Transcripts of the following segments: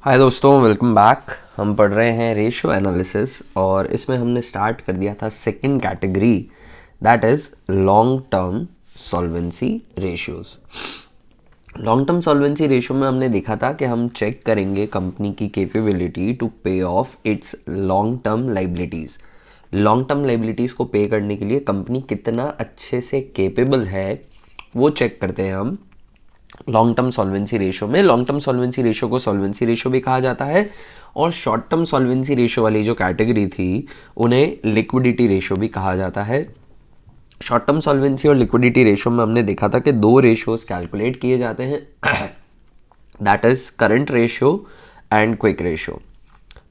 हाय दोस्तों, welcome back. हम पढ़ रहे हैं रेशियो एनालिसिस और इसमें हमने स्टार्ट कर दिया था second category, that is long term solvency ratios. Long term solvency ratio में हमने देखा था कि हम चेक करेंगे कंपनी की capability to pay off its long term liabilities. Long term liabilities को पे करने के लिए कंपनी कितना अच्छे से कैपेबल है वो चेक करते हैं हम लॉन्ग टर्म सॉल्वेंसी रेशियो में। लॉन्ग टर्म सॉल्वेंसी रेशियो को सॉल्वेंसी रेशियो भी कहा जाता है और शॉर्ट टर्म सॉल्वेंसी रेशियो वाली जो कैटेगरी थी उन्हें लिक्विडिटी रेशियो भी कहा जाता है। शॉर्ट टर्म सॉल्वेंसी और लिक्विडिटी रेशियो में हमने देखा था कि दो रेशियोज कैलकुलेट किए जाते हैं, that is current ratio and quick ratio.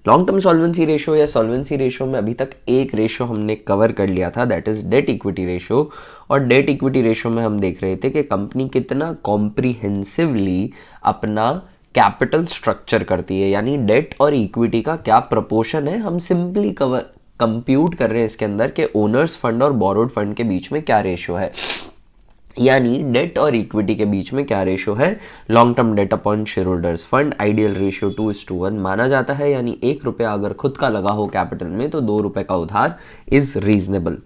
Long term solvency ratio या सॉल्वेंसी रेशियो में अभी तक एक रेशियो हमने कवर कर लिया था, that is debt equity ratio. और डेट इक्विटी रेशियो में हम देख रहे थे कि कंपनी कितना कॉम्प्रिहेंसिवली अपना कैपिटल स्ट्रक्चर करती है, यानी डेट और इक्विटी का क्या प्रपोर्शन है। हम सिंपली कंप्यूट कर रहे हैं इसके अंदर कि ओनर्स फंड और बोरोड फंड के बीच में क्या रेशियो है, यानी डेट और इक्विटी के बीच में क्या रेशियो है। Long term debt upon share holders fund ideal ratio 2:1 माना जाता है, यानी 1 रुपया अगर खुद का लगा हो कैपिटल में तो 2 रुपए का उधार इज रीजनेबल।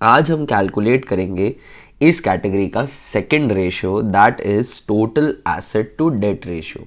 आज हम कैलकुलेट करेंगे इस कैटेगरी का second ratio, that is total asset to debt ratio.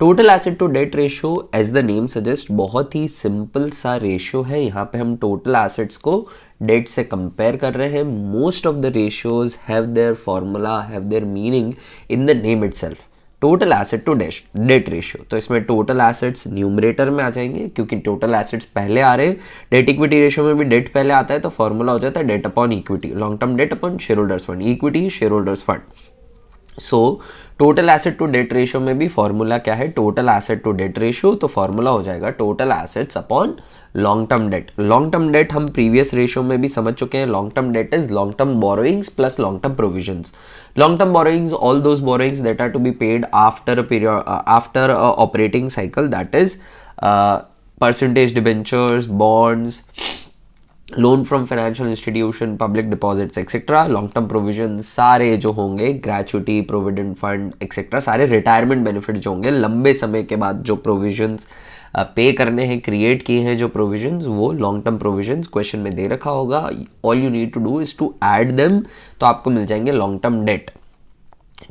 Total asset to debt ratio as the name suggest बहुत ही सिंपल सा रेशियो है। यहाँ पे हम टोटल एसेट्स को डेट से कंपेयर कर रहे हैं। Most of the ratios have their formula, have their meaning in the name itself. Total asset to debt ratio, तो इसमें टोटल एसेट्स न्यूमरेटर में आ जाएंगे क्योंकि टोटल एसेट्स पहले आ रहे हैं। डेट इक्विटी रेशियो में भी डेट पहले आता है तो फॉर्मूला हो जाता है debt upon equity, long term debt upon share holders fund, equity share holders fund. So total asset to debt ratio में भी फॉर्मूला क्या है, total asset to debt ratio, तो फॉर्मूला हो जाएगा total assets upon long term debt. Long term debt हम previous ratio में भी समझ चुके हैं। Long term debt is long term borrowings plus long term provisions. Long term borrowings, all those borrowings that are to be paid after period after operating cycle, that is percentage debentures, bonds, loan from financial institution, public deposits etcetera. Long term provision सारे जो होंगे, gratuity, provident fund etcetera, सारे retirement benefit जो होंगे लंबे समय के बाद जो प्रोविजंस पे करने हैं, क्रिएट किए हैं जो प्रोविजंस, वो लॉन्ग टर्म प्रोविजंस क्वेश्चन में दे रखा होगा। All you need to do is to add them, तो आपको मिल जाएंगे लॉन्ग टर्म डेट।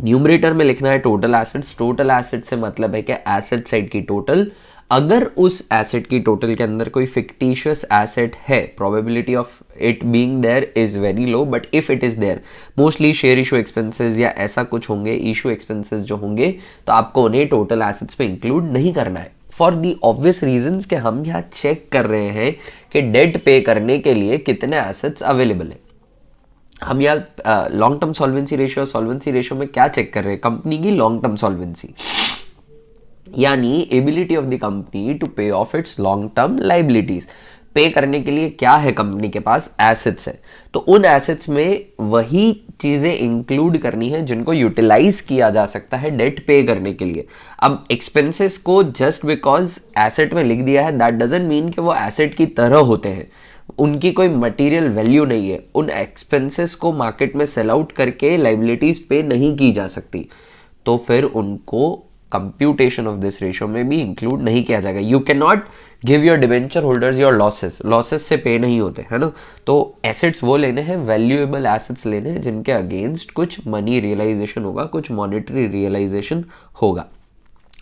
न्यूमरेटर में लिखना है टोटल एसेट्स। टोटल एसेट से मतलब है कि एसेट साइड की टोटल। अगर उस एसेट की टोटल के अंदर कोई फिक्टिशियस एसेट है, probability of it being there is very low, but if it is there, mostly share issue expenses या ऐसा कुछ होंगे, इशू एक्सपेंसेस जो होंगे, तो आपको उन्हें टोटल एसेट्स पे इंक्लूड नहीं करना है, फॉर दी ऑब्वियस रीजंस कि हम यहाँ चेक कर रहे हैं कि डेट पे करने के लिए कितने एसेट्स अवेलेबल है। हम यहाँ लॉन्ग टर्म सॉल्वेंसी रेशियो में क्या चेक कर रहे हैं, कंपनी की लॉन्ग टर्म सॉल्वेंसी, यानी ability of the company to pay off its long term liabilities. Pay करने के लिए क्या है कंपनी के पास, एसेट्स है, तो उन एसेट्स में वही चीजें इंक्लूड करनी है जिनको यूटिलाइज किया जा सकता है डेट पे करने के लिए। अब एक्सपेंसेस को जस्ट बिकॉज एसेट में लिख दिया है दैट डजंट मीन कि वो एसेट की तरह होते हैं, उनकी कोई मटेरियल वैल्यू नहीं है। उन एक्सपेंसेस को मार्केट में सेल आउट करके लाइबिलिटीज पे नहीं की जा सकती, तो फिर उनको कंप्यूटेशन ऑफ दिस रेशियो में भी इंक्लूड नहीं किया जाएगा। You can not give your debenture holders your losses से पे नहीं होते, है ना। तो एसेट्स वो लेने हैं, वैल्यूएबल एसेट्स लेने हैं जिनके अगेंस्ट कुछ मनी रियलाइजेशन होगा, कुछ मॉनेटरी रियलाइजेशन होगा।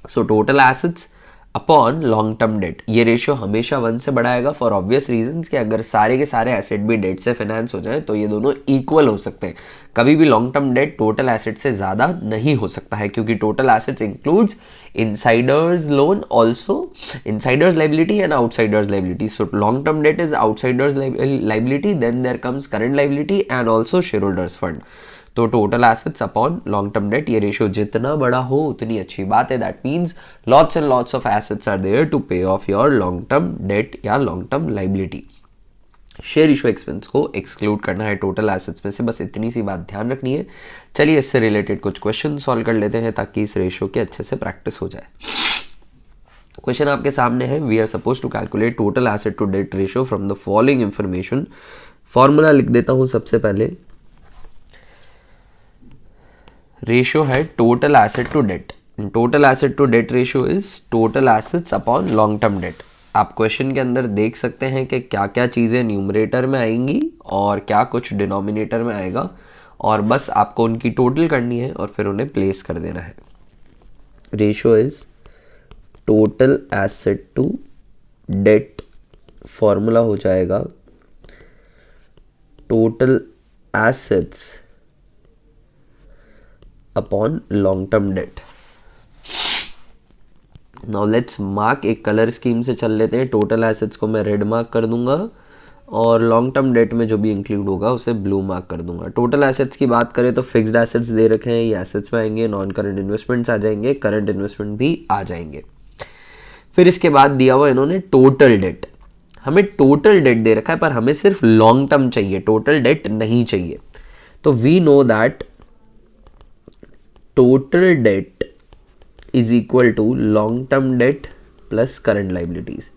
So total assets upon long term debt, ये रेशियो हमेशा 1 से बढ़ाएगा फॉर ऑब्वियस रीजंस कि अगर सारे के सारे एसेट भी डेट से फाइनेंस हो जाए तो ये दोनों इक्वल हो सकते हैं। कभी भी long term debt total asset से ज़्यादा नहीं हो सकता है क्योंकि total assets includes insiders loan, also insiders liability and outsiders liability. So long term debt is outsiders liability, then there comes current liability and also share holders fund. तो total assets upon long term debt, ये ratio जितना बड़ा हो उतनी अच्छी बात है। That means lots and lots of assets are there to pay off your long term debt या long term liability. Share issue expense को एक्सक्लूड करना है टोटल एसेट्स में से, बस इतनी सी बात ध्यान रखनी है। चलिए इससे रिलेटेड कुछ क्वेश्चन सॉल्व कर लेते हैं ताकि इस रेशियो की अच्छे से प्रैक्टिस हो जाए। क्वेश्चन आपके सामने है, we are suppose to calculate total asset to debt ratio from the following information. Formula लिख देता हूं सबसे पहले। रेशियो है total asset to debt, total asset to debt ratio is total assets upon long term debt. आप question के अंदर देख सकते हैं कि क्या क्या चीज़ें न्यूमरेटर में आएंगी और क्या कुछ डिनोमिनेटर में आएगा, और बस आपको उनकी टोटल करनी है और फिर उन्हें प्लेस कर देना है। Ratio is total asset to debt, formula हो जाएगा total assets upon long term debt. Now let's mark, एक कलर स्कीम से चल लेते हैं। टोटल एसेट्स को मैं रेड मार्क कर दूंगा और लॉन्ग टर्म डेट में जो भी इंक्लूड होगा उसे ब्लू मार्क कर दूंगा। टोटल एसेट्स की बात करें तो फिक्स्ड एसेट्स दे रखे हैं, ये एसेट्स में आएंगे, नॉन करंट इन्वेस्टमेंट्स आ जाएंगे, करंट इन्वेस्टमेंट भी आ जाएंगे। फिर इसके बाद दिया हुआ इन्होंने टोटल डेट। हमें टोटल डेट दे रखा है पर हमें सिर्फ लॉन्ग टर्म चाहिए, टोटल डेट नहीं चाहिए। तो we know that total debt is equal to long term debt plus current liabilities.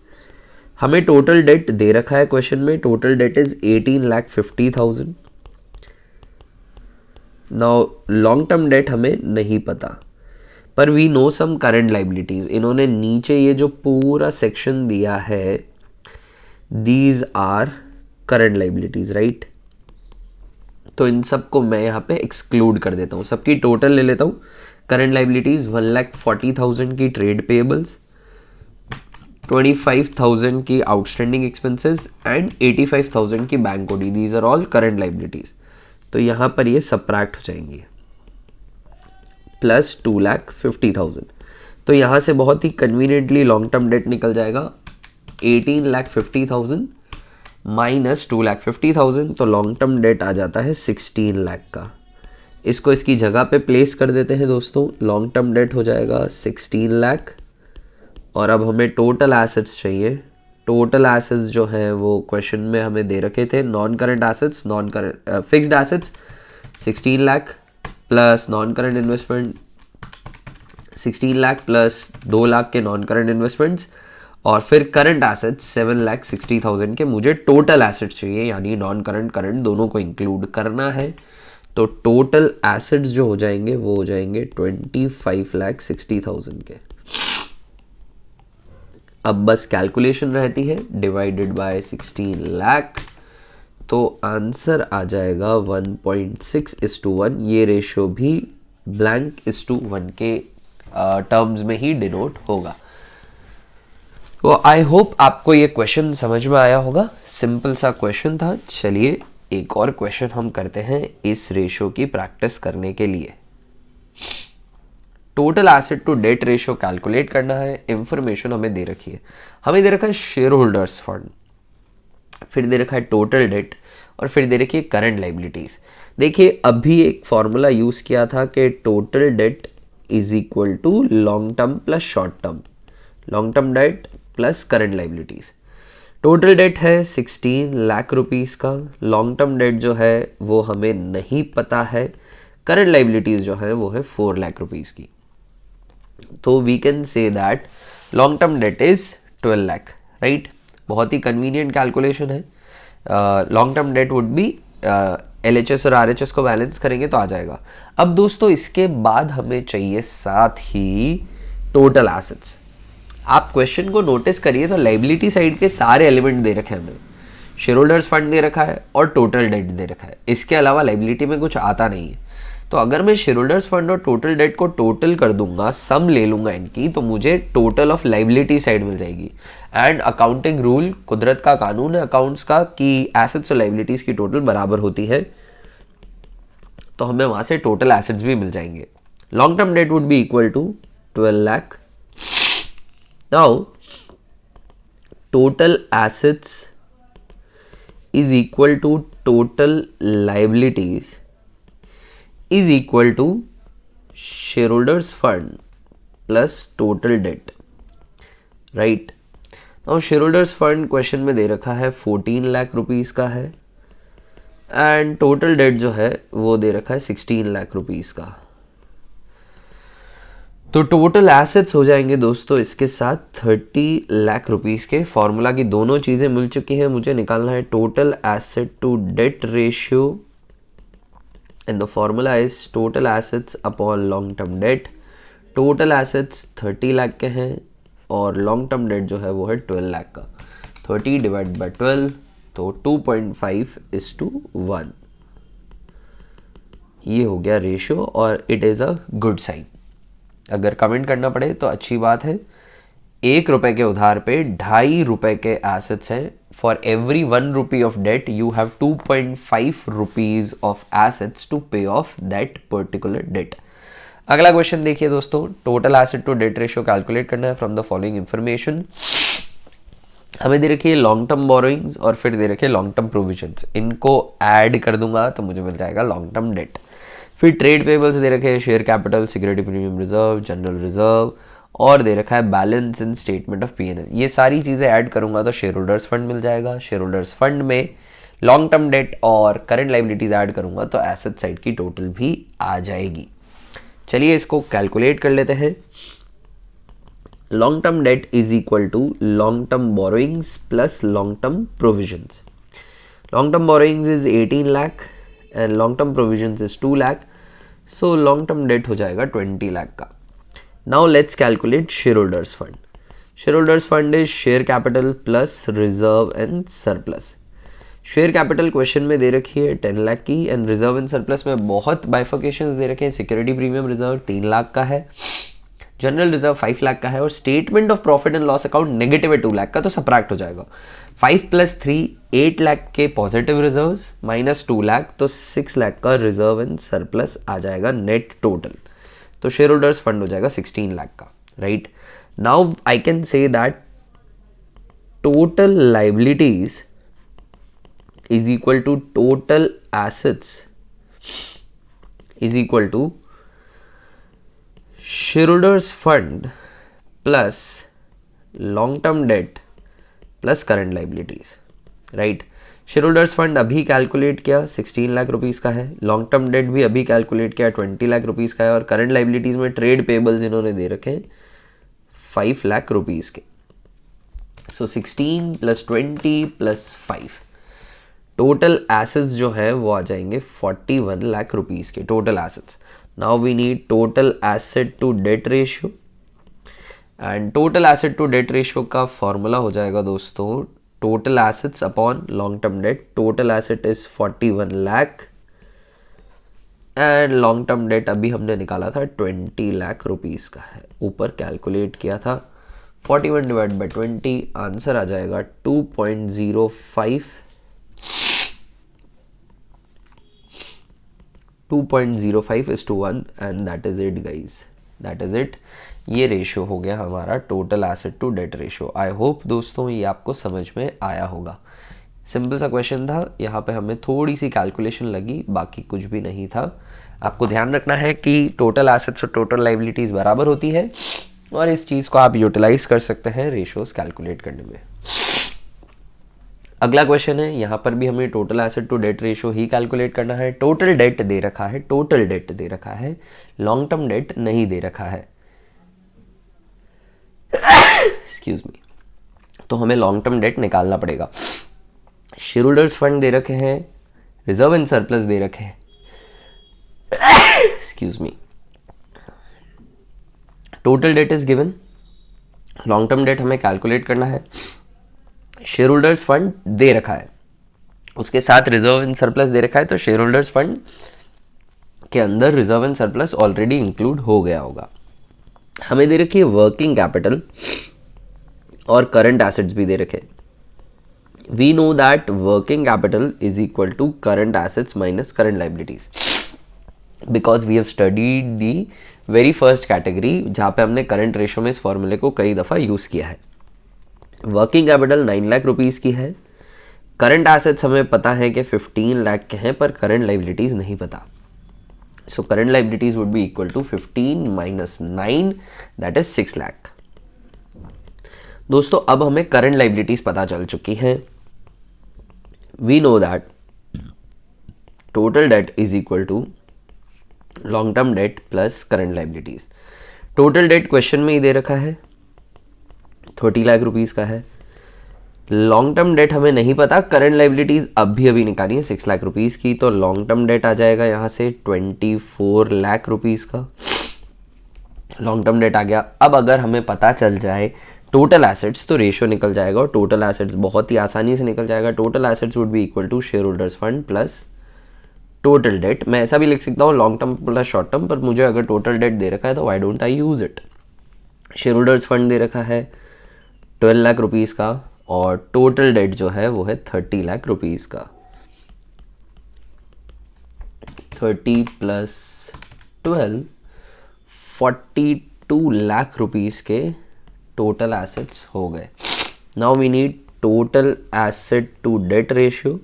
हमें टोटल डेट दे रखा है क्वेश्चन में, total debt is 18,50,000। Now long term debt हमें नहीं पता, पर we know some current liabilities. इन्होंने नीचे ये जो पूरा सेक्शन दिया है, these are current liabilities, right. तो इन सब को मैं यहाँ पे एक्सक्लूड कर देता हूँ, सबकी टोटल ले लेता हूँ। करंट लाइबिलिटीज 1,40,000 की ट्रेड पेएबल्स, 25,000 की आउटस्टैंडिंग एक्सपेंसेस एंड 85,000 की bank OD. These are all current liabilities. तो यहाँ पर ये सब्ट्रैक्ट हो जाएंगी, प्लस 2,50,000। तो यहाँ से बहुत ही कन्वीनियंटली लॉन्ग टर्म डेट निकल जाएगा 18,50,000 माइनस 2,50,000, तो लॉन्ग टर्म डेट आ जाता है 16 लाख का। इसको इसकी जगह पे प्लेस कर देते हैं दोस्तों। लॉन्ग टर्म डेट हो जाएगा 16 लाख, और अब हमें टोटल एसेट्स चाहिए। टोटल एसेट्स जो हैं वो क्वेश्चन में हमें दे रखे थे, non current assets, non current fixed assets 16 lakh plus non current investment 16 lakh plus 2 lakh के नॉन करंट इन्वेस्टमेंट्स, और फिर करंट एसेट्स 7,60,000 के मुझे टोटल एसेट्स चाहिए, यानी नॉन करंट करंट दोनों को इंक्लूड करना है। तो टोटल एसेट्स जो हो जाएंगे वो हो जाएंगे 25,60,000 के। अब बस कैलकुलेशन रहती है, डिवाइडेड बाय 16 लाख, तो आंसर आ जाएगा 1.6:1। ये रेशियो भी ब्लैंक इज टू 1 के टर्म्स में ही डिनोट होगा। तो आई होप आपको ये क्वेश्चन समझ में आया होगा। सिंपल सा क्वेश्चन था। चलिए एक और क्वेश्चन हम करते हैं इस रेशियो की प्रैक्टिस करने के लिए। Total asset to debt ratio calculate करना है। इंफॉर्मेशन हमें दे रखी है, हमें दे रखा है शेयर होल्डर्स फंड, फिर दे रखा है टोटल डेट, और फिर दे रखी है करंट लाइबिलिटीज। देखिए अभी एक फॉर्मूला यूज किया था कि total debt is equal to long term plus short term, long term debt plus current liabilities. Total debt है 16 लाख रुपीस का, लॉन्ग टर्म डेट जो है वो हमें नहीं पता है, करंट लाइबिलिटीज जो है वो है 4 लाख रुपीस की। तो we can say that long term debt is 12 lakh, right. बहुत ही कन्वीनियंट कैलकुलेशन है। Long term debt would be LHS और RHS को बैलेंस करेंगे तो आ जाएगा। अब दोस्तों इसके बाद हमें चाहिए साथ ही टोटल एसेट्स। आप क्वेश्चन को नोटिस करिए तो लाइबिलिटी साइड के सारे एलिमेंट दे रखे हैं हमें। शेयर होल्डर्स फंड दे रखा है और टोटल डेट दे रखा है, इसके अलावा लाइबिलिटी में कुछ आता नहीं है। तो अगर मैं शेयर होल्डर्स फंड और टोटल डेट को टोटल कर दूंगा, सम ले लूंगा इनकी, तो मुझे टोटल ऑफ लाइबिलिटी साइड मिल जाएगी। एंड अकाउंटिंग रूल, कुदरत का कानून है अकाउंट्स का कि एसेट्स और लाइबिलिटीज की टोटल बराबर होती है, तो हमें वहां से टोटल एसेट्स भी मिल जाएंगे। Long term debt would be equal to 12 lakh. Now, total assets is equal to total liabilities is equal to shareholders fund plus total debt, right? Now shareholders fund question में दे रखा है 14 लाख रुपीस का है, and total date जो है वो दे रखा है 16 लाख रुपीस का। तो टोटल एसेट्स हो जाएंगे दोस्तों इसके साथ 30 लाख रुपीस के। फॉर्मूला की दोनों चीजें मिल चुकी हैं, मुझे निकालना है total asset to debt ratio, and the formula is total assets upon long term debt. Total assets 30 lakh के हैं और लॉन्ग टर्म डेट जो है वो है 12 लाख का। 30 डिवाइड बाय 12 तो 2.5:1 ये हो गया रेशियो और it is a good sign. अगर कमेंट करना पड़े तो अच्छी बात है। 1 रुपए के उधार पे 2.5 रुपए के एसेट्स हैं। For every 1 rupee of debt you have 2.5 rupees of assets to pay off that particular debt. अगला क्वेश्चन देखिए दोस्तों, total asset to debt ratio calculate करना है फ्रॉम द फॉलोइंग इंफॉर्मेशन। हमें दे रखी है लॉन्ग टर्म बोरोइंग्स और फिर दे रखे लॉन्ग टर्म प्रोविजंस, इनको ऐड कर दूंगा तो मुझे मिल जाएगा लॉन्ग टर्म डेट। फिर ट्रेड पेबल्स दे रखे हैं, share capital, security premium reserve, general reserve और दे रखा है balance in statement of PNL. ये सारी चीज़ें ऐड करूंगा तो शेयर होल्डर्स फंड मिल जाएगा। शेयर होल्डर्स फंड में लॉन्ग टर्म डेट और करंट लाइबिलिटीज ऐड करूंगा तो एसेट साइड की टोटल भी आ जाएगी। चलिए इसको कैलकुलेट कर लेते हैं। Long term debt is equal to long term borrowings plus long term provisions. Long term borrowings is 18 lakh and long term provisions is 2 lakh, so long term debt हो जाएगा 20 लाख का। Now let's calculate share holders fund. Share holders fund is share capital plus reserve and surplus. Share capital question में दे रखी है 10 लाख की and reserve and surplus में बहुत बाइफर्केशंस दे रखे हैं। सिक्योरिटी प्रीमियम रिजर्व 3 लाख का है, जनरल रिजर्व 5 लाख का है और statement of profit and loss account negative है 2 लाख का, तो सब्ट्रैक्ट हो जाएगा। 5 + 3 8 लाख के पॉजिटिव रिजर्व्स माइनस 2 लाख, तो 6 लाख का रिजर्व एंड सरप्लस आ जाएगा नेट टोटल। तो शेयर होल्डर्स फंड हो जाएगा 16 लाख का, right. Now I can say that total liabilities is equal to total assets is equal to shareholders fund plus long term debt plus current liabilities, right। Shareholders fund अभी calculate किया 16 lakh rupees का है, long term date भी अभी calculate किया 20 lakh rupees का है और करंट लाइबिलिटीज में ट्रेड पेबल्स इन्होंने दे रखे हैं 5 लाख रुपीस के। सो 16 + 20 + 5 टोटल एसेट्स जो है वो आ जाएंगे 41 लाख रुपीस के total assets. Now we need total asset to debt ratio and total asset to debt ratio का फॉर्मूला हो जाएगा दोस्तों total assets upon long term debt. Total asset is 41 lakh and long term debt अभी हमने निकाला था 20 lakh rupees का है, ऊपर कैलकुलेट किया था। 41 डिवाइड बाई 20 आंसर आ जाएगा 2.05 2.05:1 and that is it guys, that is it. ये रेशियो हो गया हमारा total asset to debt ratio. I hope दोस्तों ये आपको समझ में आया होगा। सिंपल सा क्वेश्चन था, यहाँ पे हमें थोड़ी सी कैलकुलेशन लगी, बाकी कुछ भी नहीं था। आपको ध्यान रखना है कि टोटल एसेट्स और टोटल लाइबिलिटीज बराबर होती है और इस चीज़ को आप यूटिलाइज कर सकते हैं रेशियोज कैलकुलेट करने में। अगला क्वेश्चन है, यहाँ पर भी हमें total asset to debt ratio ही कैलकुलेट करना है। टोटल डेट दे रखा है, टोटल डेट दे रखा है, लॉन्ग टर्म डेट नहीं दे रखा है। Excuse me. तो हमें लॉन्ग टर्म डेट निकालना पड़ेगा। शेयर होल्डर्स फंड दे रखे हैं, रिजर्व एंड सरप्लस दे रखे हैं। Excuse me. Total debt is given, long term debt हमें कैलकुलेट करना है। शेयर होल्डर्स फंड दे रखा है, उसके साथ रिजर्व एंड सरप्लस दे रखा है, तो शेयर होल्डर्स फंड के अंदर reserve and surplus already include हो गया होगा। हमें दे रखी है वर्किंग कैपिटल और करंट एसेट्स भी दे रखे। We know that working capital is equal to current assets minus current liabilities, because we have studied the very first category जहाँ पे हमने करंट रेशियो में इस फॉर्मूले को कई दफ़ा यूज़ किया है। वर्किंग कैपिटल 9 लाख रुपीज़ की है, करंट एसेट्स हमें पता है कि 15 लाख के हैं, पर करंट लाइबिलिटीज़ नहीं पता। So current liabilities would be equal to 15 minus 9 that is 6 lakh. दोस्तों अब हमें करंट लाइबिलिटीज़ पता चल चुकी हैं। We know that total debt is equal to long term debt plus current liabilities. Total debt question में ही दे रखा है 30 लाख रुपीज़ का है। लॉन्ग टर्म डेट हमें नहीं पता, करंट लाइबिलिटीज़ अभी निकाली है 6 लाख रुपीज़ की, तो लॉन्ग टर्म डेट आ जाएगा यहाँ से 24 लाख रुपीज़ का। लॉन्ग टर्म डेट आ गया। अब अगर हमें पता चल जाए टोटल एसेट्स तो रेशियो निकल जाएगा, और टोटल एसेट्स बहुत ही आसानी से निकल जाएगा। Total assets would be equal to share holders fund plus total debt. मैं ऐसा भी लिख सकता हूँ long term plus short term, पर मुझे अगर टोटल डेट दे रखा है तो why don't I use it. Share holders fund दे रखा है 12 लाख रुपीज़ का, और टोटल डेट जो है वो है 30 लाख रुपीज़ का। 30 प्लस 12 42 लाख रुपीज़ के टोटल एसेट्स हो गए। Now we need total asset to debt ratio,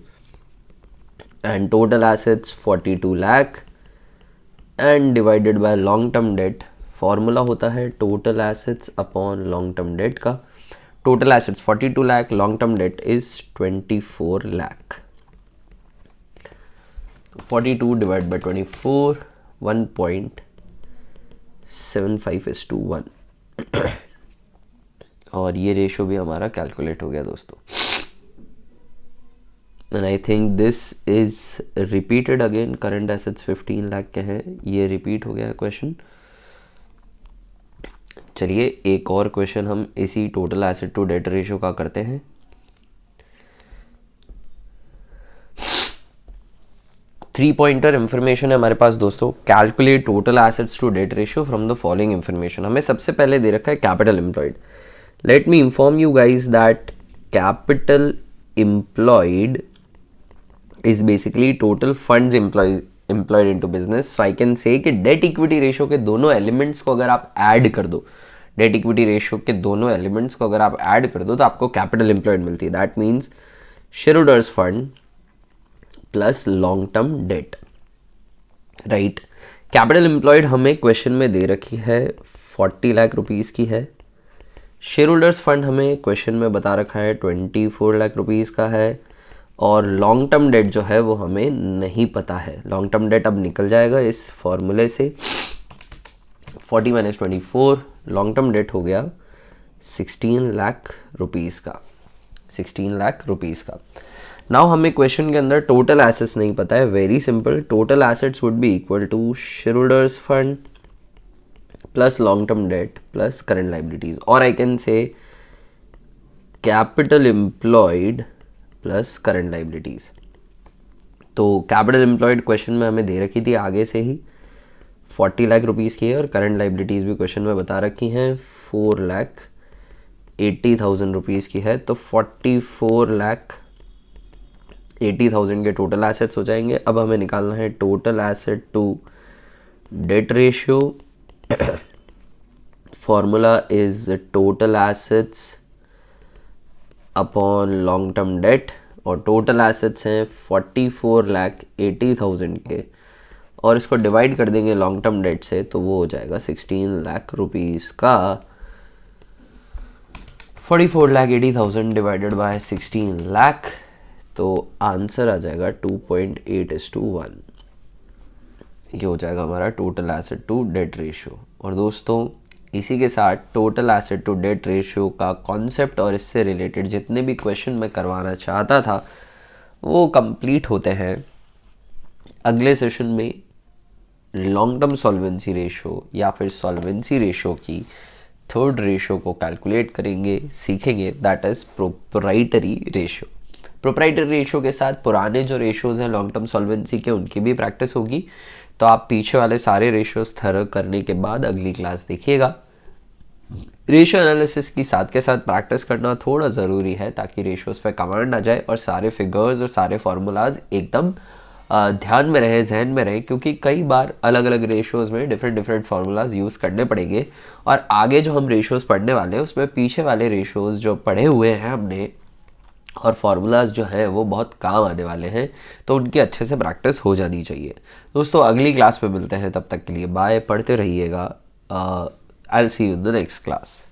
and total assets 42 lakh and divided by long term debt. Formula होता है total assets upon long term debt का। Total assets 42 lakh, long term debt is 24 lakh. 42 divide by 24, 1.75:1 और ये ratio भी हमारा calculate हो गया दोस्तों। And I think this is repeated again. Current assets 15 lakh के हैं, ये रिपीट हो गया है क्वेश्चन। चलिए एक और क्वेश्चन हम इसी total asset to debt ratio का करते हैं। थ्री पॉइंटर इंफॉर्मेशन है हमारे पास दोस्तों। Calculate total assets to debt ratio from the following information. हमें सबसे पहले दे रखा है capital employed. Let me inform you guys that capital employed is basically total funds employed into business. So I can say कि debt equity ratio के दोनों elements को अगर आप ऐड कर दो, डेट इक्विटी रेशियो के दोनों एलिमेंट्स को अगर आप ऐड कर दो तो आपको कैपिटल एम्प्लॉयड मिलती है। That means share holders fund plus long term date, right. Capital employed हमें क्वेश्चन में दे रखी है 40 लाख रुपीज़ की है। शेयर होल्डर्स फंड हमें क्वेश्चन में बता रखा है 24 लाख रुपीज़ का है, और लॉन्ग टर्म डेट जो है वो हमें नहीं पता है। लॉन्ग टर्म डेट अब निकल जाएगा इस फॉर्मूले से। 40 माइनस 24, लॉन्ग टर्म डेट हो गया 16 लाख रुपीज़ का। 16 लाख रुपीज़ का। नाउ हमें क्वेश्चन के अंदर टोटल एसेट्स नहीं पता है। Very simple, total assets would be equal to share holders fund plus long term debt plus current liabilities, और I can say capital employed plus current liabilities. तो capital employed question में हमें दे रखी थी आगे से ही 40 लाख रुपीज़ की है, और करंट लाइबिलिटीज़ भी क्वेश्चन में बता रखी हैं 4,80,000 रुपीज़ की है। तो 44,80,000 के टोटल एसेट्स हो जाएंगे। अब हमें निकालना है total asset to debt ratio. Formula is total assets upon long term debt, और टोटल एसेट्स हैं 44,80,000 के, और इसको डिवाइड कर देंगे लॉन्ग टर्म डेट से तो वो हो जाएगा 16 लाख रुपीज़ का। 44,80,000 डिवाइडेड बाय 16 लाख, तो आंसर आ जाएगा 2.8:1। ये हो जाएगा हमारा total asset to debt ratio. और दोस्तों इसी के साथ total asset to debt ratio का कॉन्सेप्ट और इससे रिलेटेड जितने भी क्वेश्चन मैं करवाना चाहता था वो कंप्लीट होते हैं। अगले सेशन में लॉन्ग टर्म सॉल्वेंसी रेशियो या फिर सॉल्वेंसी रेशियो की थर्ड रेशियो को कैलकुलेट करेंगे, सीखेंगे, that is proprietary ratio. Proprietary ratio के साथ पुराने जो रेशियोज़ हैं लॉन्ग टर्म सॉल्वेंसी के, उनकी भी प्रैक्टिस होगी। तो आप पीछे वाले सारे रेशियोज़ थरो करने के बाद अगली क्लास देखिएगा। रेशियो एनालिसिस की साथ के साथ प्रैक्टिस करना थोड़ा ज़रूरी है ताकि रेशियोज़ पे कमांड ना जाए और सारे फिगर्स और सारे फार्मूलाज एकदम ध्यान में रहे, जहन में रहे, क्योंकि कई बार अलग अलग रेशियोज़ में डिफरेंट फार्मूलाज यूज़ करने पड़ेंगे। और आगे जो हम रेशियोज़ पढ़ने वाले हैं उसमें पीछे वाले रेशियोज़ जो पढ़े हुए हैं हमने और फार्मूलाज जो है वो बहुत काम आने वाले हैं, तो उनकी अच्छे से प्रैक्टिस हो जानी चाहिए। दोस्तों अगली क्लास में मिलते हैं, तब तक के लिए बाय। पढ़ते रहिएगा। I will see you in the next class.